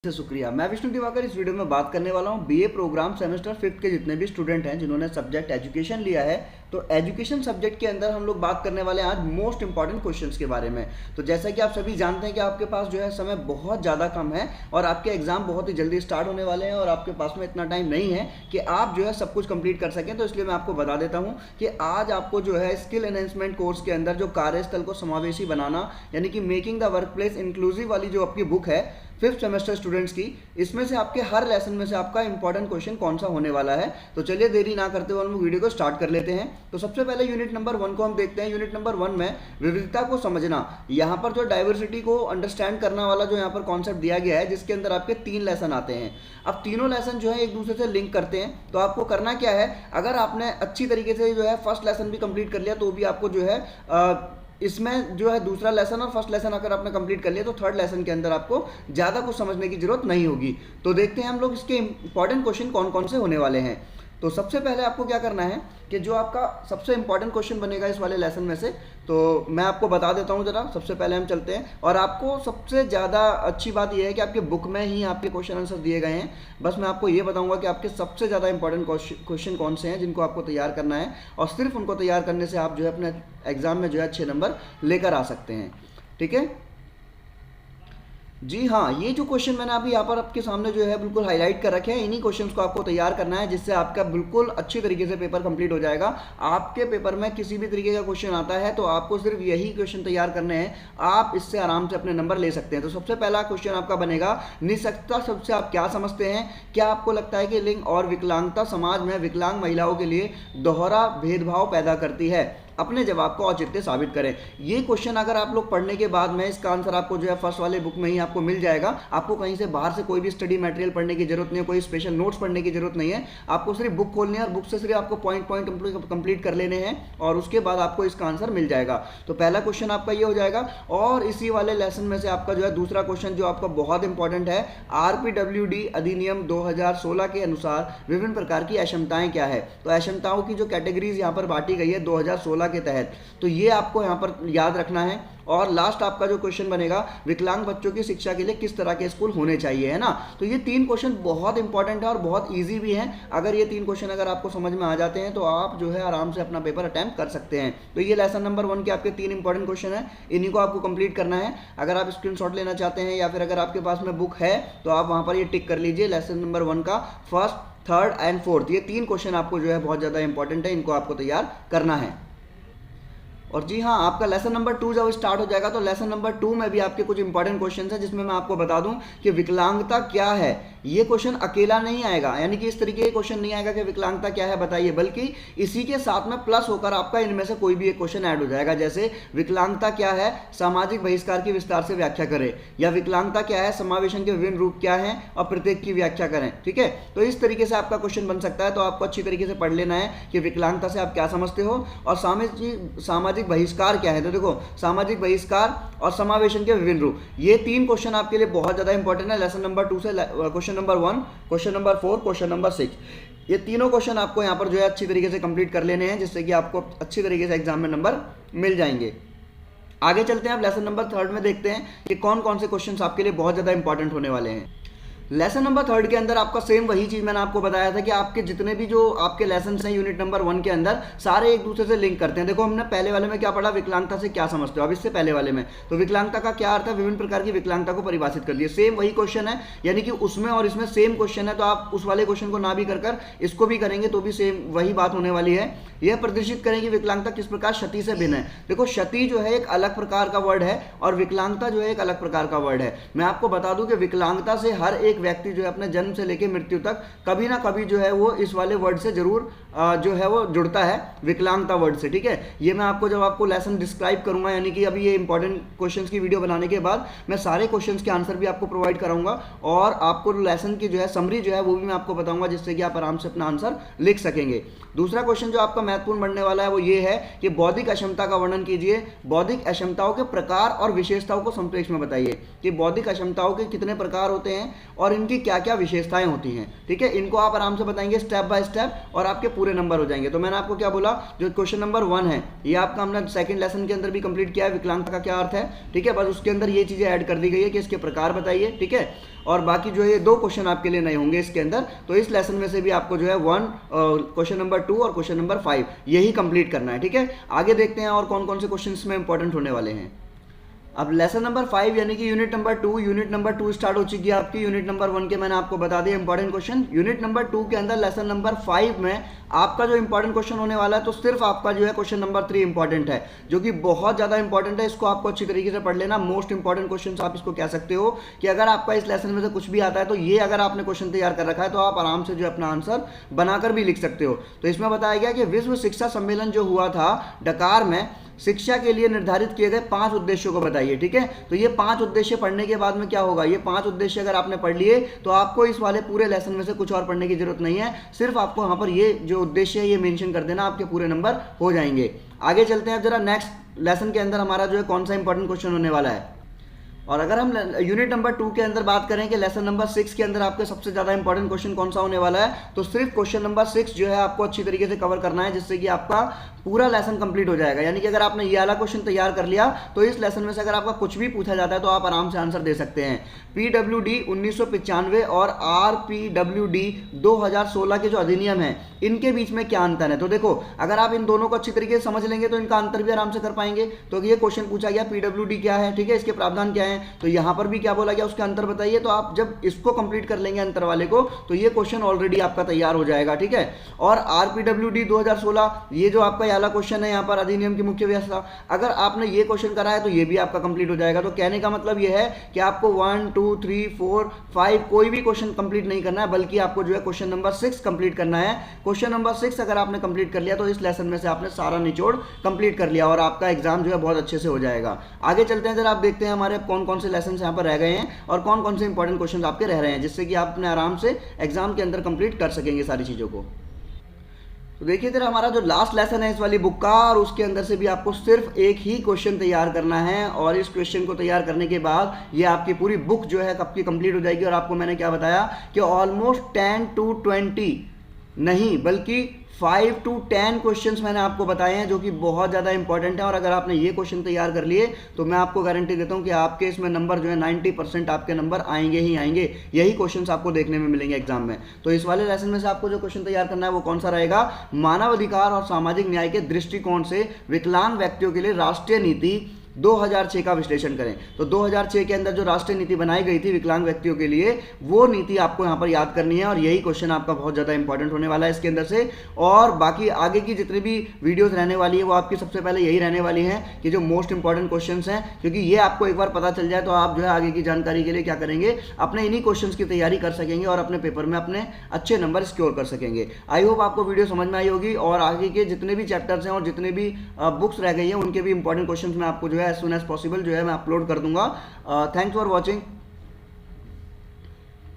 से शुक्रिया। मैं विष्णु दिवाकर इस वीडियो में बात करने वाला हूं बीए प्रोग्राम सेमेस्टर 5 के जितने भी स्टूडेंट हैं जिन्होंने सब्जेक्ट एजुकेशन लिया है। तो एजुकेशन सब्जेक्ट के अंदर हम लोग बात करने वाले हैं आज मोस्ट इंपॉर्टेंट क्वेश्चंस के बारे में। तो जैसा कि आप सभी जानते हैं कि आपके पास जो है समय बहुत ज़्यादा कम है और आपके एग्जाम बहुत ही जल्दी स्टार्ट होने वाले हैं और आपके पास में इतना टाइम नहीं है कि आप जो है सब कुछ कंप्लीट कर सकें। तो इसलिए मैं आपको बता देता हूँ कि आज आपको जो है स्किल एनहेंसमेंट कोर्स के अंदर जो कार्यस्थल को समावेशी बनाना यानी कि making the work place inclusive वाली जो आपकी बुक है 5th सेमेस्टर स्टूडेंट्स की, इसमें से आपके हर लेसन में से आपका इंपॉर्टेंट क्वेश्चन कौन सा होने वाला है। तो चलिए देरी ना करते हुए हम वीडियो को स्टार्ट कर लेते हैं। तो सबसे पहले यूनिट नंबर 1 को हम देखते हैं। यूनिट नंबर 1 में विविधता को समझना, यहाँ पर जो डाइवर्सिटी को अंडरस्टैंड करना वाला जो यहाँ पर कॉन्सेप्ट दिया गया है, जिसके अंदर आपके 3 लेसन आते हैं। अब तीनों लेसन जो है एक दूसरे से लिंक करते हैं। तो आपको करना क्या है, अगर आपने अच्छी तरीके से जो है फर्स्ट लेसन भी कंप्लीट कर लिया तो भी आपको जो है इसमें जो है दूसरा लेसन और फर्स्ट लेसन अगर आपने कंप्लीट कर लिया तो थर्ड लेसन के अंदर आपको ज़्यादा कुछ समझने की जरूरत नहीं होगी। तो देखते हैं हम लोग इसके इंपॉर्टेंट क्वेश्चन कौन कौन से होने वाले हैं। तो सबसे पहले आपको क्या करना है कि जो आपका सबसे इंपॉर्टेंट क्वेश्चन बनेगा इस वाले लेसन में से, तो मैं आपको बता देता हूँ जरा। सबसे पहले हम चलते हैं और आपको सबसे ज़्यादा अच्छी बात यह है कि आपके बुक में ही आपके क्वेश्चन आंसर दिए गए हैं। बस मैं आपको ये बताऊंगा कि आपके सबसे ज़्यादा इंपॉर्टेंट क्वेश्चन कौन से हैं जिनको आपको तैयार करना है और सिर्फ उनको तैयार करने से आप जो है अपने एग्जाम में जो है अच्छे नंबर लेकर आ सकते हैं। ठीक है जी हाँ, ये जो क्वेश्चन मैंने अभी यहाँ पर आपके सामने जो है बिल्कुल हाईलाइट कर रखे हैं, इन्हीं क्वेश्चंस को आपको तैयार करना है जिससे आपका बिल्कुल अच्छी तरीके से पेपर कंप्लीट हो जाएगा। आपके पेपर में किसी भी तरीके का क्वेश्चन आता है तो आपको सिर्फ यही क्वेश्चन तैयार करने हैं, आप इससे आराम से अपने नंबर ले सकते हैं। तो सबसे पहला क्वेश्चन आपका बनेगा, निःशक्तता शब्द से आप क्या समझते हैं? क्या आपको लगता है कि लिंग और विकलांगता समाज में विकलांग महिलाओं के लिए दोहरा भेदभाव पैदा करती है? अपने जवाब को औचित्य साबित करें। ये क्वेश्चन अगर आप लोग पढ़ने के बाद में इसका आंसर आपको जो है फर्स्ट वाले बुक में ही आपको मिल जाएगा। आपको कहीं से बाहर से कोई भी स्टडी मटेरियल पढ़ने की जरूरत नहीं है, कोई स्पेशल नोट्स पढ़ने की जरूरत नहीं है। आपको सिर्फ बुक खोलनी है और बुक से सिर्फ आपको पॉइंट कंप्लीट कर लेने हैं और उसके बाद आपको इसका आंसर मिल जाएगा। तो पहला क्वेश्चन आपका ये हो जाएगा। और इसी वाले लेसन में से आपका जो है दूसरा क्वेश्चन जो आपका बहुत इंपॉर्टेंट है, RPWD अधिनियम 2016 के अनुसार विभिन्न प्रकार की अक्षमताएं क्या है? तो अक्षमताओं की जो कैटेगरीज यहाँ पर बांटी गई है 2016 के तहत, तो ये आपको यहाँ पर याद रखना है। और लास्ट आपका जो क्वेश्चन बनेगा, विकलांग बच्चों की शिक्षा के लिए किस तरह के स्कूल होने चाहिए, है ना। तो ये 3 क्वेश्चन बहुत इंपॉर्टेंट है और बहुत इजी भी हैं। अगर ये 3 क्वेश्चन अगर आपको समझ में आ जाते हैं तो आप जो है आराम से अपना पेपर अटेम्प्ट कर सकते हैं। तो ये लेसन नंबर 1 के आपके 3 इंपॉर्टेंट क्वेश्चन है, इन्हीं को आपको कंप्लीट करना है। अगर आप स्क्रीनशॉट लेना चाहते हैं या फिर अगर आपके पास में बुक है तो आप वहाँ पर ये टिक कर लीजिए, लेसन नंबर 1 का फर्स्ट, थर्ड एंड फोर्थ, ये 3 क्वेश्चन आपको जो है बहुत ज़्यादा इंपॉर्टेंट है, इनको आपको तैयार करना है। और जी हाँ, आपका लेसन नंबर 2 जब स्टार्ट हो जाएगा तो लेसन नंबर 2 में भी आपके कुछ इंपॉर्टेंट क्वेश्चन हैं जिसमें मैं आपको बता दूं कि विकलांगता क्या है। ये क्वेश्चन अकेला नहीं आएगा, यानी कि इस तरीके के क्वेश्चन नहीं आएगा कि विकलांगता क्या है बताइए, बल्कि इसी के साथ में प्लस होकर आपका इनमें से कोई भी एक क्वेश्चन ऐड हो जाएगा। जैसे विकलांगता क्या है, सामाजिक बहिष्कार की विस्तार से व्याख्या करें, या विकलांगता क्या है, समावेशन के विभिन्न रूप क्या हैं और प्रत्येक की व्याख्या करें। ठीक है, तो इस तरीके से आपका क्वेश्चन बन सकता है। तो आपको अच्छी तरीके से पढ़ लेना है कि विकलांगता से आप क्या समझते हो और सामाजिक बहिष्कार क्या है। तो देखो, सामाजिक बहिष्कार और समावेशन के विभिन्न रूप, ये 3 क्वेश्चन आपके लिए बहुत ज्यादा इंपॉर्टेंट है। लेसन नंबर 2 से question number 1, question number 4, question number 6, ये तीनों क्वेश्चन आपको यहाँ पर जो है अच्छी तरीके से कंप्लीट कर लेने हैं जिससे कि आपको अच्छी तरीके से एग्जाम में नंबर मिल जाएंगे। आगे चलते हैं, आप लेसन नंबर 3 में देखते हैं कि कौन कौन से क्वेश्चन आपके लिए बहुत ज्यादा इंपॉर्टेंट होने वाले हैं। लेसन नंबर 3 के अंदर आपका सेम वही चीज मैंने आपको बताया था कि आपके जितने भी जो आपके लेसन हैं यूनिट नंबर 1 के अंदर सारे एक दूसरे से लिंक करते हैं। देखो, हमने पहले वाले में क्या पढ़ा, विकलांगता से क्या समझते हो। अब इससे पहले वाले में तो विकलांगता का क्या अर्थ है, विभिन्न प्रकार की विकलांगता को परिभाषित कर दिया। सेम वही क्वेश्चन है, यानी कि उसमें और इसमें सेम क्वेश्चन है। तो आप उस वाले क्वेश्चन को ना भी कर इसको भी करेंगे तो भी सेम वही बात होने वाली है। यह प्रदर्शित करें कि विकलांगता किस प्रकार क्षति से भिन्न है। देखो, क्षति जो है एक अलग प्रकार का वर्ड है और विकलांगता जो है एक अलग प्रकार का वर्ड है। मैं आपको बता दूं कि विकलांगता से हर एक व्यक्ति जो है अपने जन्म से लेकर मृत्यु तक कभी ना कभी जो है वो इस वाले वर्ड से जरूर जो है वो जुड़ता है, विकलांगता वर्ड से। ठीक है, ये मैं आपको जब आपको लेसन डिस्क्राइब करूंगा, यानी कि अभी ये इंपॉर्टेंट क्वेश्चंस की वीडियो बनाने के बाद मैं सारे क्वेश्चंस के आंसर भी आपको प्रोवाइड कराऊंगा और आपको लेसन की जो है समरी जो है वो भी मैं आपको बताऊंगा जिससे कि आप आराम से अपना आंसर लिख सकेंगे। दूसरा क्वेश्चन जो आपका महत्वपूर्ण बनने वाला है वो ये है कि बौद्धिक अक्षमता का वर्णन कीजिए। बौद्धिक अक्षमताओं के प्रकार और विशेषताओं को संक्षेप में बताइए कि बौद्धिक अक्षमताओं के कितने प्रकार होते हैं और और इनकी क्या क्या विशेषताएं होती हैं। ठीक है, इनको आप आराम से बताएंगे स्टेप बाय स्टेप और आपके पूरे नंबर हो जाएंगे। तो मैंने आपको क्या बोला, जो क्वेश्चन नंबर 1 है ये आपका हमने सेकंड लेसन के अंदर भी कंप्लीट किया है, विकलांगता का क्या अर्थ है। ठीक है, बस उसके अंदर ये चीजें ऐड कर दी गई है कि इसके प्रकार बताइए। ठीक है, और बाकी जो है ये 2 क्वेश्चन आपके लिए नए होंगे इसके अंदर। तो इस लेसन में से भी आपको जो है क्वेश्चन नंबर 2 और क्वेश्चन नंबर 5 यही कंप्लीट करना है। ठीक है, आगे देखते हैं और कौन कौन से क्वेश्चन में इंपॉर्टेंट होने वाले हैं। अब लेसन नंबर 5 यानी कि unit number 2, unit number 2 start हो चुकी है आपकी। यूनिट नंबर 1 के मैंने आपको बता दिया इंपॉर्टेंट क्वेश्चन। यूनिट नंबर 2 के अंदर लेसन नंबर 5 में आपका जो इंपॉर्टेंट क्वेश्चन होने वाला है, तो सिर्फ आपका जो है क्वेश्चन नंबर 3 इंपॉर्टेंट है, जो कि बहुत ज्यादा इंपॉर्टेंट है। इसको आपको अच्छी तरीके से पढ़ लेना। मोस्ट इंपॉर्टेंट क्वेश्चन आप इसको कह सकते हो कि अगर आपका इस लेसन में से कुछ भी आता है तो ये अगर आपने क्वेश्चन तैयार कर रखा है तो आप आराम से जो अपना आंसर बनाकर भी लिख सकते हो। तो इसमें बताया गया कि विश्व शिक्षा सम्मेलन जो हुआ था डकार में, शिक्षा के लिए निर्धारित किए गए 5 उद्देश्यों को बताइए। ठीक है, तो ये 5 उद्देश्य पढ़ने के बाद में क्या होगा, ये 5 उद्देश्य अगर आपने पढ़ लिए तो आपको इस वाले पूरे लेसन में से कुछ और पढ़ने की जरूरत नहीं है। सिर्फ आपको यहाँ पर ये जो उद्देश्य है ये मेंशन कर देना, आपके पूरे नंबर हो जाएंगे। आगे चलते हैं अब जरा नेक्स्ट लेसन के अंदर हमारा जो है कौन सा इंपॉर्टेंट क्वेश्चन होने वाला है। और अगर हम यूनिट नंबर 2 के अंदर बात करें कि लेसन नंबर 6 के अंदर आपके सबसे ज्यादा इंपॉर्टेंट क्वेश्चन कौन सा होने वाला है, तो सिर्फ क्वेश्चन नंबर 6 जो है आपको अच्छी तरीके से कवर करना है, जिससे कि आपका पूरा लेसन कंप्लीट हो जाएगा। यानी कि अगर आपने ये वाला क्वेश्चन तैयार कर लिया तो इस लेसन में से अगर आपका कुछ भी पूछा जाता है तो आप आराम से आंसर दे सकते हैं। पीडब्ल्यूडी 1995 और आरपीडब्ल्यूडी 2016 के जो अधिनियम है इनके बीच में क्या अंतर है। तो देखो, अगर आप इन दोनों को अच्छी तरीके से समझ लेंगे तो इनका अंतर भी आराम से कर पाएंगे। तो ये क्वेश्चन पूछा गया पीडब्ल्यूडी क्या है, ठीक है, इसके प्रावधान क्या है, तो यहाँ पर भी क्या बोला गया उसके अंतर बताइए। तो आप जब इसको कंप्लीट कर लेंगे अंतर वाले को तो ये क्वेश्चन ऑलरेडी आपका तैयार हो जाएगा। ठीक है, और आरपीडब्ल्यूडी 2016 ये जो आपका वाला क्वेश्चन है यहाँ पर अधिनियम की मुख्य व्यवस्था, अगर आपने ये क्वेश्चन करा है तो ये भी आपका कंप्लीट हो जाएगा। तो कहने का मतलब ये है कि आपको 1 2 3 4 5 कोई भी क्वेश्चन कंप्लीट नहीं करना है, बल्कि आपको जो है क्वेश्चन नंबर 6 कंप्लीट करना है। क्वेश्चन नंबर 6 अगर आपने कंप्लीट कर लिया तो इस लेसन में से आपने सारा निचोड़ कंप्लीट कर लिया और आपका एग्जाम जो है बहुत अच्छे से हो जाएगा। आगे चलते हैं, जरा आप देखते हैं हमारे कौन कौन से लेसन यहाँ पर रह गए हैं और कौन कौन से इंपॉर्टेंट क्वेश्चन आपके रह रहे हैं, जिससे कि आप अपने आराम से एग्जाम के अंदर कंप्लीट कर सकेंगे सारी चीजों को। तो देखिए जरा हमारा जो लास्ट लेसन है इस वाली बुक का, और उसके अंदर से भी आपको सिर्फ एक ही क्वेश्चन तैयार करना है, और इस क्वेश्चन को तैयार करने के बाद ये आपकी पूरी बुक जो है कब की कंप्लीट हो जाएगी। और आपको मैंने क्या बताया कि ऑलमोस्ट 10 to 20 नहीं बल्कि 5 to 10 क्वेश्चंस मैंने आपको बताए हैं जो कि बहुत ज़्यादा इंपॉर्टेंट है। और अगर आपने ये क्वेश्चन तैयार कर लिए तो मैं आपको गारंटी देता हूं कि आपके इसमें नंबर जो है 90% आपके नंबर आएंगे ही आएंगे। यही क्वेश्चंस आपको देखने में मिलेंगे एग्जाम में। तो इस वाले लेसन में से आपको जो क्वेश्चन तैयार करना है वो कौन सा रहेगा, मानव अधिकार और सामाजिक न्याय के दृष्टिकोण से विकलांग व्यक्तियों के लिए राष्ट्रीय नीति 2006 का विश्लेषण करें। तो 2006 के अंदर जो राष्ट्रीय नीति बनाई गई थी विकलांग व्यक्तियों के लिए, वो नीति आपको यहाँ पर याद करनी है, और यही क्वेश्चन आपका बहुत ज़्यादा इंपॉर्टेंट होने वाला है इसके अंदर से। और बाकी आगे की जितनी भी वीडियोस रहने वाली है वो आपकी सबसे पहले यही रहने वाली हैं कि जो मोस्ट इंपॉर्टेंट क्वेश्चंस हैं, क्योंकि ये आपको एक बार पता चल जाए तो आप जो है आगे की जानकारी के लिए क्या करेंगे, अपने इन्हीं क्वेश्चंस की तैयारी कर सकेंगे और अपने पेपर में अपने अच्छे नंबर स्कोर कर सकेंगे। आई होप आपको वीडियो समझ में आई होगी, और आगे के जितने भी चैप्टर्स हैं और जितने भी बुक्स रह गई हैं उनके भी इंपॉर्टेंट क्वेश्चन मैं आपको जो है एज सुन एज पॉसिबल जो है मैं अपलोड कर दूंगा। Thanks for watching.